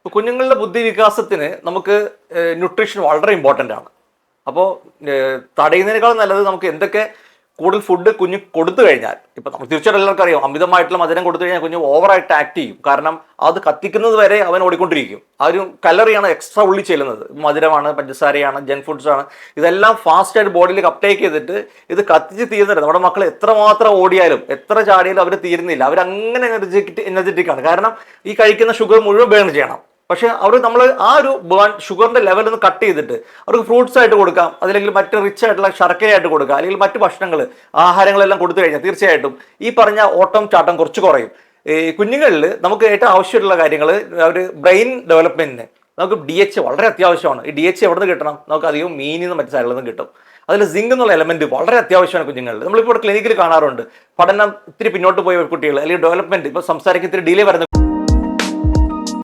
ഇപ്പോൾ കുഞ്ഞുങ്ങളുടെ ബുദ്ധി വികാസത്തിന് നമുക്ക് ന്യൂട്രീഷൻ വളരെ ഇമ്പോർട്ടൻ്റ് ആണ്. അപ്പോൾ തടയുന്നതിനേക്കാൾ നല്ലത് നമുക്ക് എന്തൊക്കെ കൂടുതൽ ഫുഡ് കുഞ്ഞ് കൊടുത്തു കഴിഞ്ഞാൽ, ഇപ്പം നമുക്ക് തീർച്ചയായിട്ടും എല്ലാവർക്കും അറിയാം, അമിതമായിട്ടുള്ള മധുരം കൊടുത്തു കഴിഞ്ഞാൽ കുഞ്ഞ് ഓവറായിട്ട് ആക്ട് ചെയ്യും. കാരണം അത് കത്തിക്കുന്നത് വരെ അവൻ ഓടിക്കൊണ്ടിരിക്കും. ആ ഒരു കലറിയാണ് എക്സ്ട്രാ ഉള്ളിൽ ചെല്ലുന്നത്. മധുരമാണ്, പഞ്ചസാരയാണ്, ജങ്ക് ഫുഡ്സ് ആണ്. ഇതെല്ലാം ഫാസ്റ്റായിട്ട് ബോഡിയിലേക്ക് അപ്ടേക്ക് ചെയ്തിട്ട് ഇത് കത്തിച്ച് തീരുന്നില്ല. നമ്മുടെ മക്കൾ എത്രമാത്രം ഓടിയാലും എത്ര ചാടിയാലും അവർ തീരുന്നില്ല. അവരങ്ങനെ എനർജറ്റിക് ആണ്. കാരണം ഈ കഴിക്കുന്ന ഷുഗർ മുഴുവൻ ബേൺ ചെയ്യണം. പക്ഷെ നമ്മൾ ആ ഒരു ഷുഗറിന്റെ ലെവൽ ഒന്ന് കട്ട് ചെയ്തിട്ട് അവർക്ക് ഫ്രൂട്ട്സ് ആയിട്ട് കൊടുക്കാം, അല്ലെങ്കിൽ മറ്റ് റിച്ച് ആയിട്ടുള്ള ശർക്കരയായിട്ട് കൊടുക്കാം, അല്ലെങ്കിൽ മറ്റ് ഭക്ഷണങ്ങൾ, ആഹാരങ്ങളെല്ലാം കൊടുത്തു കഴിഞ്ഞാൽ തീർച്ചയായിട്ടും ഈ പറഞ്ഞ ഓട്ടം ചാട്ടം കുറച്ച് കുറയും. ഈ കുഞ്ഞുങ്ങളിൽ നമുക്ക് ഏറ്റവും ആവശ്യമുള്ള കാര്യങ്ങൾ, ഒരു ബ്രെയിൻ ഡെവലപ്മെന്റിന് നമുക്ക് DH വളരെ അത്യാവശ്യമാണ്. ഈ DH എവിടെ നിന്ന് കിട്ടണം? നമുക്ക് അധികം മീനിൽ നിന്ന് മറ്റു സാധനങ്ങളിൽ നിന്ന് കിട്ടും. അതിൽ സിങ്ക് എന്നുള്ള എലമെന്റ് വളരെ അത്യാവശ്യമാണ് കുഞ്ഞുങ്ങളിൽ. നമ്മളിപ്പോൾ ക്ലിനിക്കിൽ കാണാറുണ്ട്, പഠനം ഇത്തിരി പിന്നോട്ട് പോയ കുട്ടികൾ, അല്ലെങ്കിൽ ഡെവലപ്മെന്റ് ഇപ്പോൾ സംസാരിക്കാൻ ഇത്തിരി ഡിലേ വരുന്ന